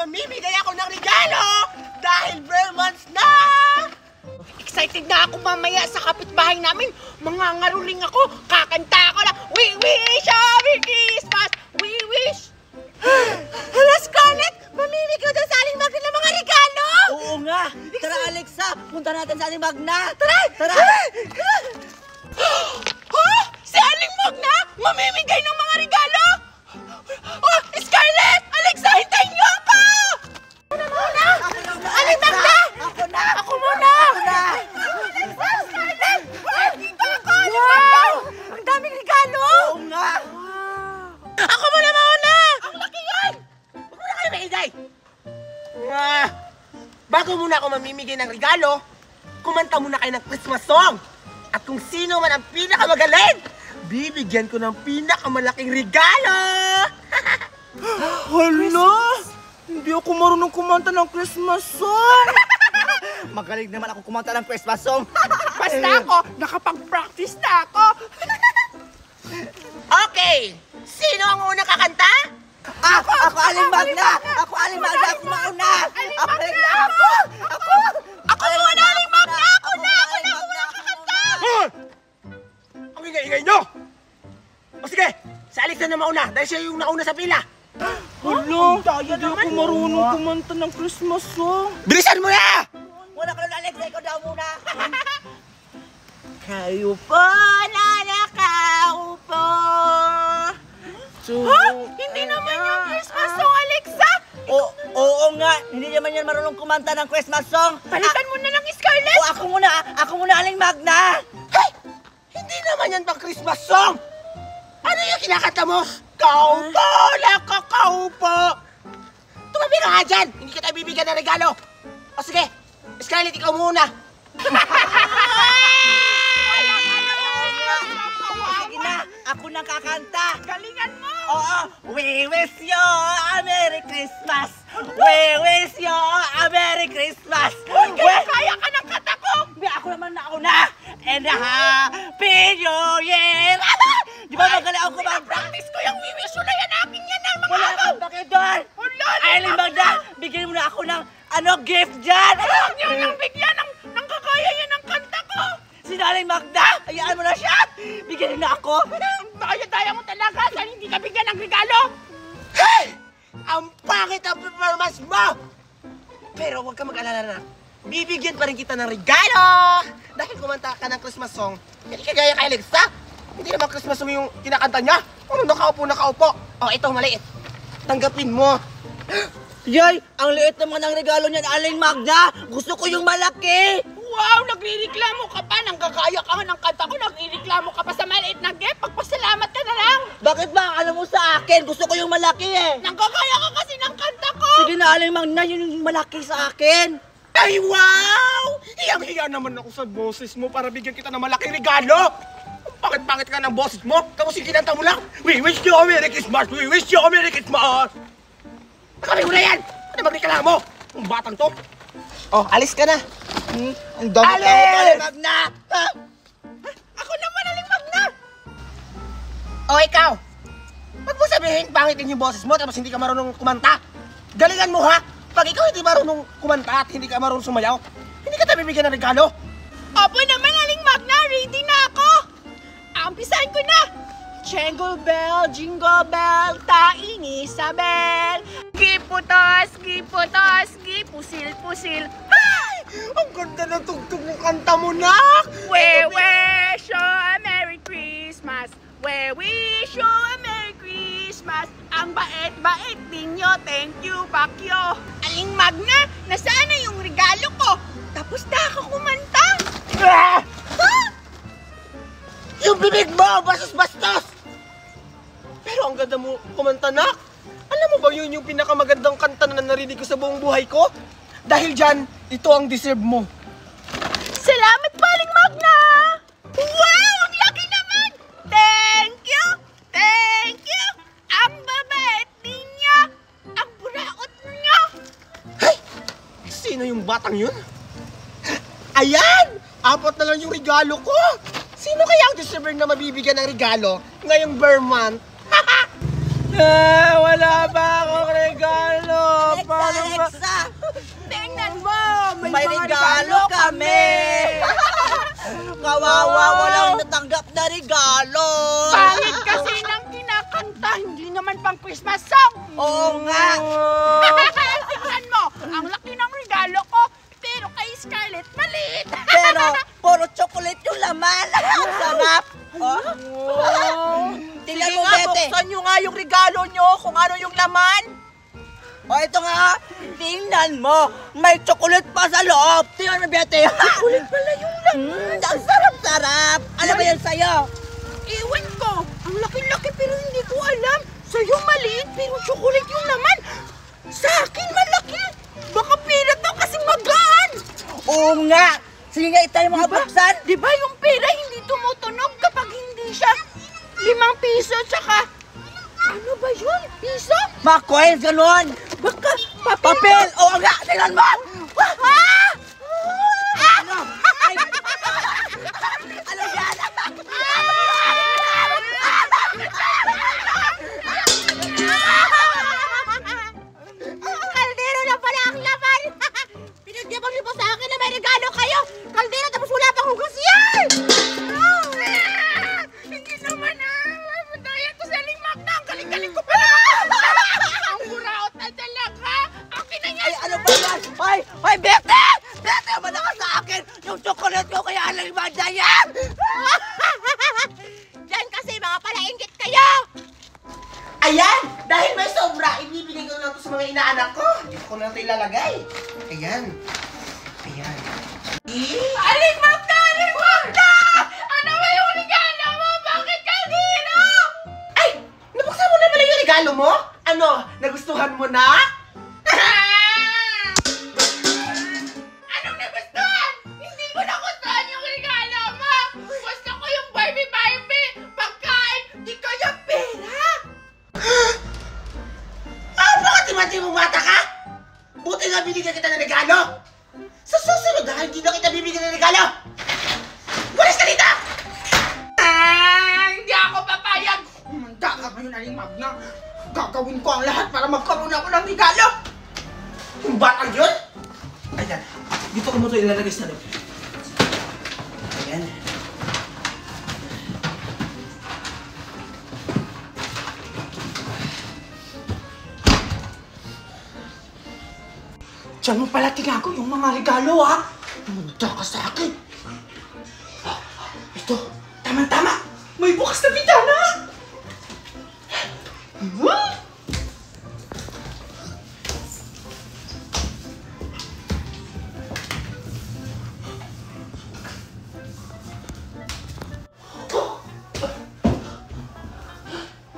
mamimigay ako ng regalo dahil bare months na! Excited na ako mamaya sa kapitbahay namin. Mangangaruling ako, kakanta ako na, "We wish a Merry Christmas! We wish!" Hala, Scarlett! Mamimigay ko doon sa Aling Magna ng mga regalo! Oo nga! Tara, Alexa! Punta natin sa Aling Magna! Tara! Tara! Ha? Si Aling Magna? Mamimigay ng mga regalo? Oh, Scarlett! Alexa, hintayin niyo ako! Ako muna! Aling Magna! Ako na! Ako muna! Ako na! Scarlett! Dito ako! Wow! Ang daming regalo! Oo nga! Ako muna! Ang laki yan! Huwag mo na kayo maingay! Bago muna ako mamimigay ng regalo, kumanta muna kayo ng Christmas song! At kung sino man ang pinakamagaling, bibigyan ko ng pinakamalaking regalo! Hala! Hindi ako marunong kumanta ng Christmas song! Magaling naman ako kumanta ng Christmas song! Basta ako, nakapag-practice na ako! Okay! Sino ang unang kakanta? Ako Aling Magna! Ako Aling Magna! Ako mauna! Ako na! Ako muna, Aling Magna! Ako na kakanta! Ang ingay-ingay nyo! O sige, si Alexa na mauna dahil siya yung nauna sa pila. Hala! Hindi ako marunong kumanta ng Christmas song! Bilisan mo na! Wala ka na, Alexa! Ikaw daw muna! Kayo po na nakaupo. Ha? Hindi naman yung Christmas song, Alexa! Oo nga! Hindi naman yan marunong kumanta ng Christmas song! Palitan mo na lang, Scarlett! Ako muna, Aling Magna! Hey! Hindi naman yan pang Christmas song! Ano yung kinakanta mo? Kaupo lang kakaupo! Tumabi ka nga dyan! Hindi kita bibigyan ng regalo! O sige, Scarlett, ikaw muna! Sige na! Ako nang kakanta! Galingan mo! Oo! We wish you a Merry Christmas! We wish you a Merry Christmas! Kaya ka ng kanta ko! Ako naman na! And a Happy New Year! Di ba magaling ako Practice ko yung wiwish na yan! Akin yan ang mga Wala ako! kang pakidol! Aling Magna! Bigyan mo na ako ng gift dyan! Huwag niyo nang bigyan ng kakaya yan ang kanta ko! Sino Aling Magna? Hayaan mo na siya! Bigyan na ako! Daya mo talaga dahil hindi ka bigyan ng regalo! Hey! Ang pangit ang performance mo! Pero huwag ka mag-alala na. Bibigyan pa rin kita ng regalo! Dahil kumanta ka ng Christmas song, hindi kagaya kay Alexa. Hindi naman Christmas song yung kinakanta niya. Ano, nakaupo. Oh, ito, maliit. Tanggapin mo. Yay! Ang liit naman ng regalo niyan, Aling Magna! Gusto ko yung malaki! Wow! Nagre-reklamo ka pa! Nanggagaya ka ng kanta ko! Nagre-reklamo ka pa sa maliit na gift! Pagpasalamat ka na lang! Bakit ba? Alam mo sa akin, gusto ko yung malaki eh! Nanggagaya ka kasi ng kanta ko! Sige na, Aling Magna, yun yung malaki sa akin! Ay, wow! Hiyang-hiya naman ako sa boses mo para bigyan kita ng malaking regalo! Bakit ka ng boses mo? Tapos yung kinanta mo lang, "We wish you a Merry Christmas! We wish you a Merry Christmas!" Nakami mo na yan! Ano magreklamo? Ang batang to! Oh, alis ka na! Ang dami ka mo, Aling Magna! Ako naman, Aling Magna! O, ikaw! Huwag mo sabihin pangitin yung boses mo tapos hindi ka marunong kumanta! Galingan mo, ha? Pag ikaw hindi marunong kumanta at hindi ka marunong sumayaw, hindi ka tayo bibigyan ng regalo! Opo naman, Aling Magna! Ready na ako! Umpisahan ko na! Jingle bell, taing Isabel. Giputos, gipusil. Ay! Ang ganda ng tugtog ng kanta mo, nak! We wish you a Merry Christmas. We wish you a Merry Christmas. Ang bait-bait ninyo. Thank you, Bakyo. Aling Magna, nasaan na yung regalo ko? Tapos na ako kumanta. Ah! Huh? Yung bibig mo, bastos-bastos! Pero ang ganda mo kumanta, nak. Alam mo ba yun yung pinakamagandang kanta na narinig ko sa buong buhay ko? Dahil dyan, ito ang deserve mo. Salamat, Aling Magna! Wow! Ang laki naman! Thank you! Ang babait niya! Ang buraot niya! Hey! Sino yung batang yun? Ayan! 4 na lang yung regalo ko! Sino kaya ang deserver na mabibigyan ng regalo ngayong bare month? Wala ba akong regalo? Paano mo! May regalo kami! Kawawa, walang natanggap na regalo! Pangit kasi ng kinakanta, hindi naman pang Christmas song! Oo nga! Tingnan mo, ang laki ng regalo ko, pero kay Scarlett, maliit! Pero, puro chocolate yung laman! Ang sarap! Oh. Tingnan mo, Bete! Buksan nyo nga yung regalo nyo kung ano yung laman! O, ito nga! Tingnan mo! May chocolate pa sa loob! Tingnan mo, Bete! Chocolate pala yung laman! Ang sarap-sarap! Ano ba yan sa'yo? Iwan ko! Ang laki-laki pero hindi ko alam! Sa'yo maliit pero chocolate yung laman! Sa akin malaki! Baka pera to kasi magaan! Oo nga! Sige nga, itay mga buksan! Di ba yung pera hindi tumutunog kapag hindi siya 5 piso tsaka... Ano ba yun? Piso? Mga coins, ganun! Baka Papel! Oo nga! Tingnan mo! Ah! Ano? Ay! Ano yan? Kaldero na pala ang laman! Pinagyaban niyo pa sa akin na may regalo kayo! Kaldero tapos wala pang hugas yan! Hindi naman daya ko sa limag na! Ang galing-galing ko pa naman! Ang buraot na talaga! Akin na yan! Ay, ano ba yan? Ay! Ay, Bete! Bete, naman ka sa akin! Yung chocolate ko kaya alang imanda yan! Diyan kasi mga palainggit kayo! Ayan! Dahil may sobra, ibibigay ko na ito sa mga inaanak ko. Dito ko na ito ilalagay. Ayan. Ayan. Aling Magda! Aling Magda! Ano ba yung regalo mo? Bakit kanino? Ay! Nabuksan mo na pala yung regalo mo? Ano? Nagustuhan mo na? Anong nagustuhan? Hindi ko nagustuhan yung regalo mo! Gusto ko yung Barbie, pagkain, di kaya pera! Ah, bakit timati mong bata ka? Buti nga binigyan kita ng regalo. Sa susunod na, hindi na kita bibigyan ng regalo. Walis ka dito! Hindi ako papayag! Manda ka ngayon, Aling Magna! Gagawin ko ang lahat para magkaroon ako ng regalo! Yung batang yun? Ayan. Dito ko mo ito ilalagay sa loob. Ayan. Diyan mo pala tinago yung mga regalo, ha? Munda ka sa akin. Ito, tama-tama. May bukas na bintana.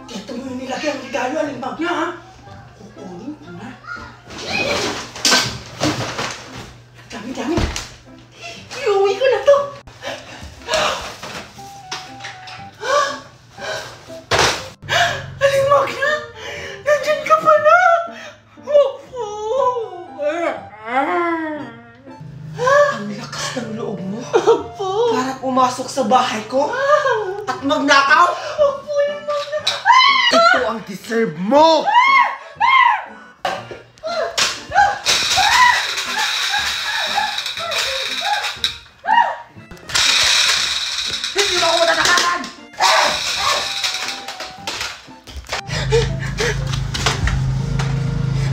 Dito mo yung nilagay ang regalo, Aling Magna, ha? Kukunin ko na. Dami-dami. Iuwi ko na to. Aling Magna, nandyan ka pala. Opo. Ang lakas ng loob mo. Opo. Para pumasok sa bahay ko at magnakaw. Opo, Aling Magna. Ito ang deserve mo. Hindi mo ako matatakasan!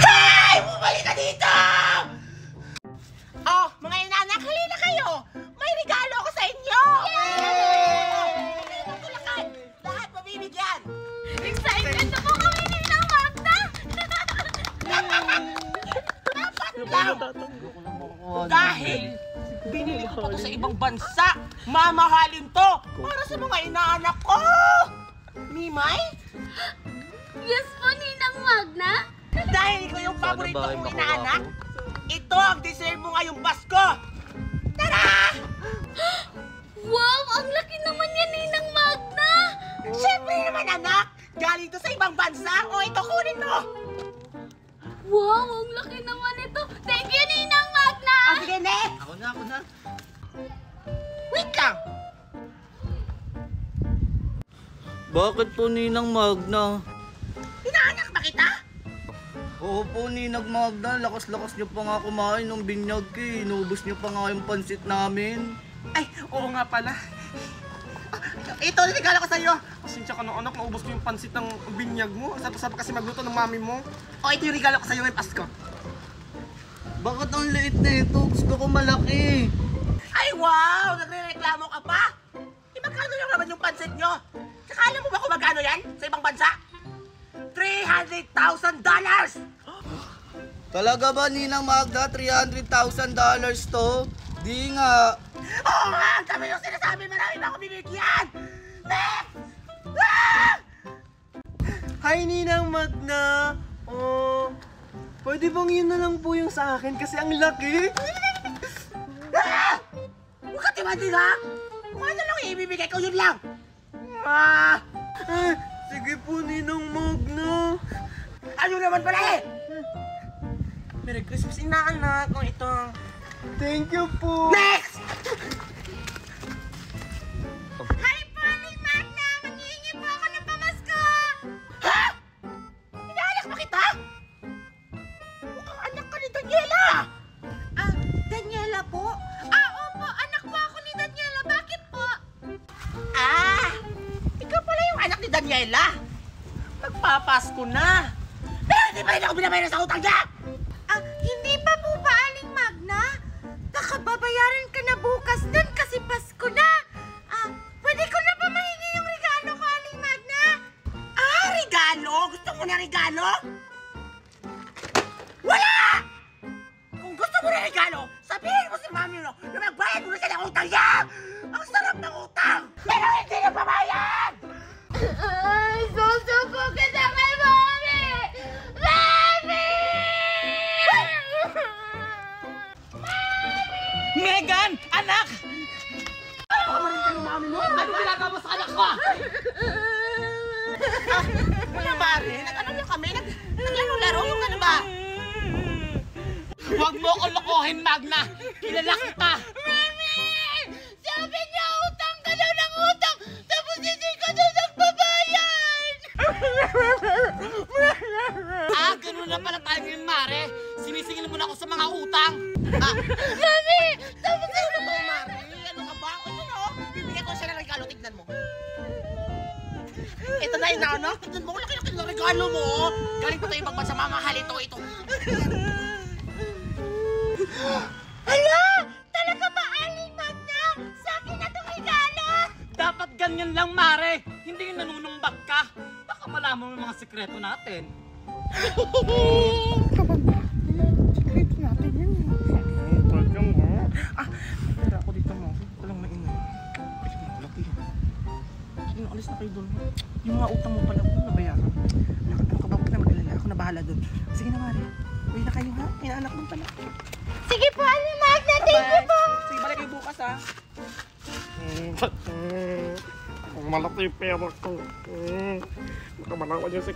Hey! Bumalik ka dito! Oh, mga inanak, halina kayo! May regalo ko sa inyo! Yay! Magtulakan! Lahat mabibigyan! Excited na po kami ni Ninang Magda! Dapat lang! Dahil binili ko pa to sa ibang bansa! Mamahalin to! Para sa mga inaanak ko! Mimay? Yes po, Ninang Magna. Dahil ikaw yung paborito kong inaanak, ito ang deserve mo ngayong Pasko! Tara! Wow, ang laki naman yan, Ninang Magna. Siyempre naman anak! Galing to sa ibang bansa o ito kunin mo! Wow, ang laki naman ito. Thank you, Ninang Magna. O sige, next! Ako na. Wait lang! Bakit po, Ninang Magna? Inaanak ba kita? Oo po, Ninang Magna. Lakas-lakas niyo pa nga kumain ng binyag eh. Inubos niyo pa nga yung pansit namin. Ay, oo nga pala. Ito, regalo ko sa'yo. Pasensya ka na anak, naubos ko yung pansit ng binyag mo. Sarap kasi magluto ng mami mo. O, ito yung regalo ko sa'yo ngayong Pasko. Bakit ang liit na ito? Gusto ko malaki. Ay, wow! Nagre-reklamo ka pa? Magkano lang naman yung pansit nyo? Saka alam mo ba kung magkano yan sa ibang bansa? $300,000! Talaga ba, Ninang Magda? $300,000 to? Di nga. Oo nga! Ang dami yung sinasabi! Marami ba ako bibigyan? Next! Ah! Hi, Ninang Magna! Oh, pwede bang yun na lang po yung sa akin kasi ang laki? Ah! Huwag ka timadi ha! Kung ano lang ibibigay ko, yun lang! Ah! Sige po, Ninang Magna. Ano naman pala eh? Merry Christmas, inaanak. O, ito. Thank you po. Next! Hi po, Aling Magna! Mangingi po ako ng pamasko! Ha? Inaanak ba kita? Mukhang anak ka ni Daniela! Ah, Daniela po? Ah, opo, anak po ako ni Daniela. Bakit po? Ah! Ikaw pala yung anak ni Daniela! Magpapasko na! Pero hindi pa rin ako binabayaran sa utang niya! Ah, hindi pa po ba, Aling Magna? Nakababayaran ka na bukas dun kasi Pasko na. Ah, pwede ko na ba mahingi yung regalo ko, Aling Magna? Ah, regalo? Gusto mo na regalo? Wala! Kung gusto mo na regalo, sabihin mo sa mami mo na magbayad mo na siya ng utang niya! Ang sarap ng utang! Pero hindi na babayad! Ay, susuko kita kay Mami! Mami! Megan! Anak! Ano ka marintan ng mami mo? Ano ginagawa mo sa anak ko? Wala ba rin? Nag-ano lang kami? Naglaro-laro yung ano ba? Huwag mo ko lokohin, Magna! Kilala kita! Mami! Sabi niya utang ka daw ng utang tapos hindi ka daw nagbabayad! Ah, ganun na pala tayo ngayon, Mare. Sinisingil mo na ako sa mga utang. Ah, Mami! Tapos ano ba, Mare? Ano ka ba? Ito na, oh. Bibigyan ko siya ng regalo. Tignan mo. Ito na yung anak. Tignan mo, laki-laki ng regalo mo. Oh. Galing pa tayo ibang bansa. Mamahal ito. Hala! Talaga ba, Aling Magna? Sa akin na itong regalo! Dapat ganyan lang, Mare. Hindi yung nanunumbag ka. Baka malaman mo yung mga sekreto natin. Secret natin yan eh. Pwede mo. Ah, tira ako dito mo. Ito lang maingay. Ay, malaki. Sige, alis na kayo doon. Yung mga utang mo pala, kung nabayaran. Ano ka ba? Huwag na mag-alala. Ako na bahala doon. Sige na, Mari. Uwi na kayo ha. May anak doon pala. Sige po, Aling Magna. Thank you po! Sige, balik kayo bukas ha. Malaki yung pera ko. Nakamalawan yung